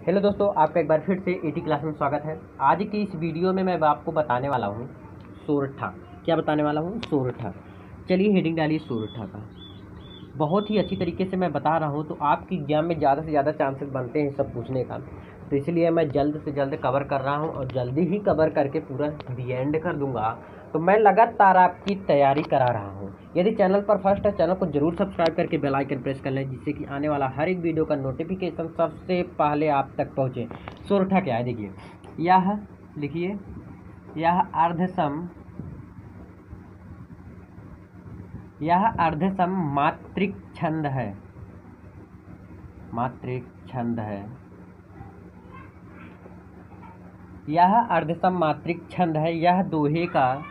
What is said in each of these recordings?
Hello दोस्तों, आपका एक बार फिर से 80 क्लास में स्वागत है। आज की इस वीडियो में मैं आपको बताने वाला हूँ सोरठा। क्या बताने वाला हूँ? सोरठा। चलिए हेडिंग डालिए सोरठा का। बहुत ही अच्छी तरीके से मैं बता रहा हूँ, तो आपकी एग्जाम में ज़्यादा से ज़्यादा चांसेस बनते हैं सब पूछने का। तो इसलिए मैं जल्द से जल्द कवर कर रहा हूँ और जल्दी ही कवर करके पूरा दी एंड कर दूँगा। तो मैं लगातार आपकी तैयारी करा रहा हूँ। यदि चैनल पर फर्स्ट है, चैनल को जरूर सब्सक्राइब करके बेल आइकन प्रेस कर लें, जिससे कि आने वाला हर एक वीडियो का नोटिफिकेशन सबसे पहले आप तक पहुँचे। सोरठा क्या है देखिए, यह लिखिए, यह अर्धसम मात्रिक छंद है। मात्रिक छंद है। यह अर्धसम मात्रिक छंद है। यह दोहे का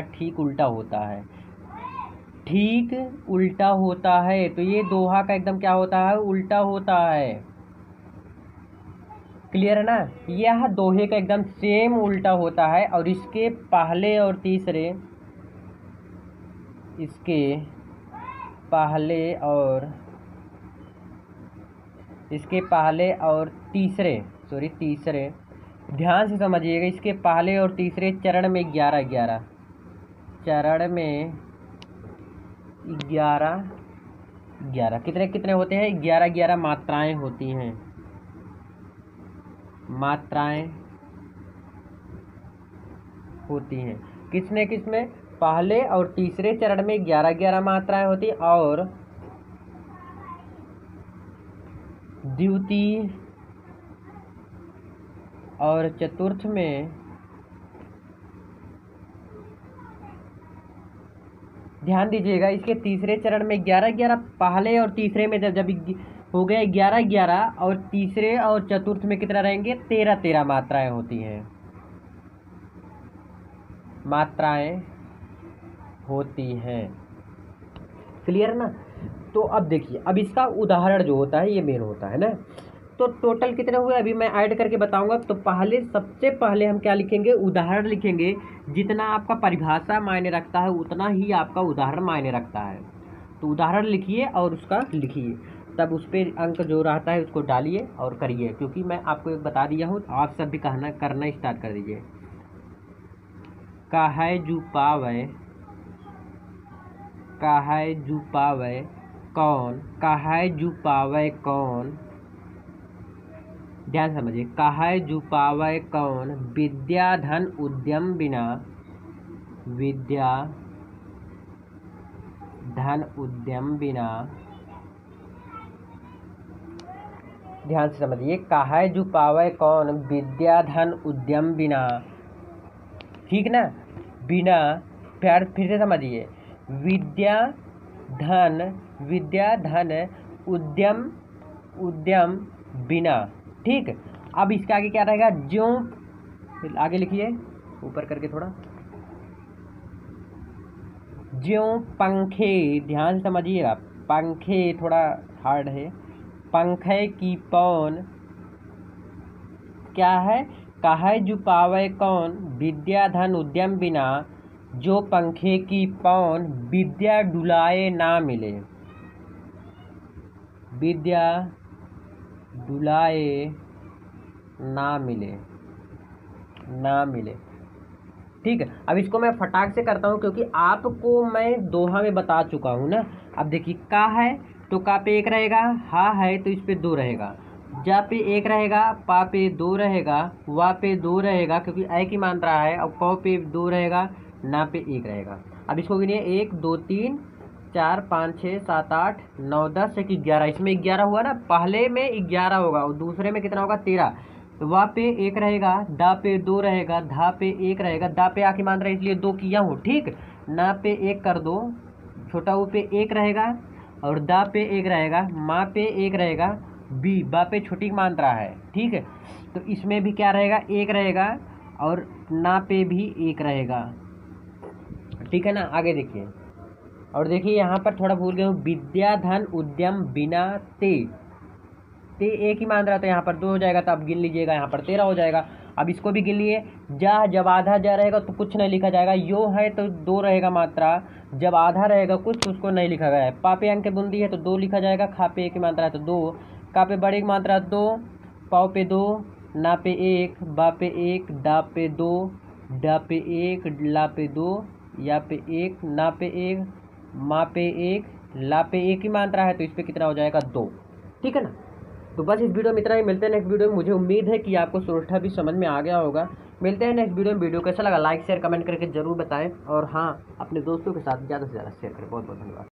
ठीक उल्टा होता है। ठीक उल्टा होता है, तो ये दोहा का एकदम क्या होता है? उल्टा होता है। क्लियर है ना? यह दोहे का एकदम सेम उल्टा होता है और इसके पहले और तीसरे तीसरे ध्यान से समझिएगा। इसके पहले और तीसरे चरण में 11 कितने कितने होते हैं? 11 मात्राएं होती हैं। किसमें? पहले और तीसरे चरण में 11 मात्राएं होती, और द्वितीय और चतुर्थ में ध्यान दीजिएगा। इसके तीसरे चरण में 11 पहले और तीसरे में जब हो गए 11 और तीसरे और चतुर्थ में कितना रहेंगे? 13 मात्राएं होती हैं। क्लियर ना? तो अब देखिए, अब इसका उदाहरण जो होता है ये मेन होता है ना। तो टोटल कितने हुए अभी मैं ऐड करके बताऊंगा। तो सबसे पहले हम क्या लिखेंगे? उदाहरण लिखेंगे। जितना आपका परिभाषा मायने रखता है उतना ही आपका उदाहरण मायने रखता है। तो उदाहरण लिखिए और उसका लिखिए, तब उस पर अंक जो रहता है उसको डालिए और करिए। क्योंकि मैं आपको एक बता दिया हूँ, आप सब भी करना स्टार्ट कर दीजिए। काहे जू पावे कौन, ध्यान समझिए। काहे जू पावे कौन, विद्या धन उद्यम बिना। ध्यान से समझिए। काहे जू पावे कौन, विद्या धन उद्यम बिना। ठीक ना? बिना, फिर से समझिए। विद्या धन उद्यम बिना। ठीक। अब इसके आगे क्या रहेगा? ज्यों, आगे लिखिए ऊपर करके थोड़ा। ज्यों पंखे, ध्यान से समझिएगा। पंखे थोड़ा हार्ड है। पंखे की पौन क्या है? काहे जू पावे कौन, विद्या धन उद्यम बिना। जो पंखे की पौन विद्या डुलाए ना मिले। विद्या डुलाए ना मिले। ठीक है। अब इसको मैं फटाक से करता हूँ, क्योंकि आपको मैं दोहा में बता चुका हूँ ना। अब देखिए, का है तो का पे 1 रहेगा, हा है तो इस पे 2 रहेगा, जा पे 1 रहेगा, पा पे 2 रहेगा, वा पे 2 रहेगा क्योंकि ऐ की मात्रा है, और कौ पे 2 रहेगा, ना पे 1 रहेगा। अब इसको गिनिए, 1 2 3 4 5 6 7 8 9 10 11। इसमें 11 हुआ ना, पहले में 11 होगा और दूसरे में कितना होगा? 13। तो वा पे 1 रहेगा, दा पे 2 रहेगा, धा पे 1 रहेगा, दा पे आखिरी मात्रा इसलिए 2 किया हूँ। ठीक। ना पे 1 कर दो, छोटा ऊ पे 1 रहेगा और दा पे 1 रहेगा, माँ पे 1 रहेगा, बी बा पे छोटी मात्रा है। ठीक है। तो इसमें भी क्या रहेगा? 1 रहेगा और ना पे भी 1 रहेगा। ठीक है ना? आगे देखिए, और देखिए यहाँ पर थोड़ा भूल गए हूँ। विद्या धन उद्यम बिना ते 1 ही मात्रा, तो यहाँ पर 2 हो जाएगा। तो आप गिन लीजिएगा, यहाँ पर 13 हो जाएगा। अब इसको भी गिन लिए। जा, जब आधा जा रहेगा तो कुछ नहीं लिखा जाएगा। यो है तो 2 रहेगा मात्रा, जब आधा रहेगा कुछ तो उसको नहीं लिखा गया है। पा पे अंक के बूंदी है तो 2 लिखा जाएगा। खा पे 1 की मात्रा है तो 2। का पे बड़ी की मात्रा 2। पाव पे 2। ना पे 1। बा पे 1। डा पे 2। डा पे 1। ला पे 2। या पे 1। ना पे 1। मा पे 1। ला पे 1 की मात्रा है तो इस पर कितना हो जाएगा 2। ठीक है ना। तो बस इस वीडियो में इतना ही। मिलते हैं नेक्स्ट वीडियो में। मुझे उम्मीद है कि आपको सुरक्षा भी समझ में आ गया होगा। मिलते हैं नेक्स्ट वीडियो में। वीडियो कैसा लगा लाइक शेयर कमेंट करके जरूर बताएं, और हाँ, अपने दोस्तों के साथ ज़्यादा से ज़्यादा शेयर करें। बहुत बहुत धन्यवाद।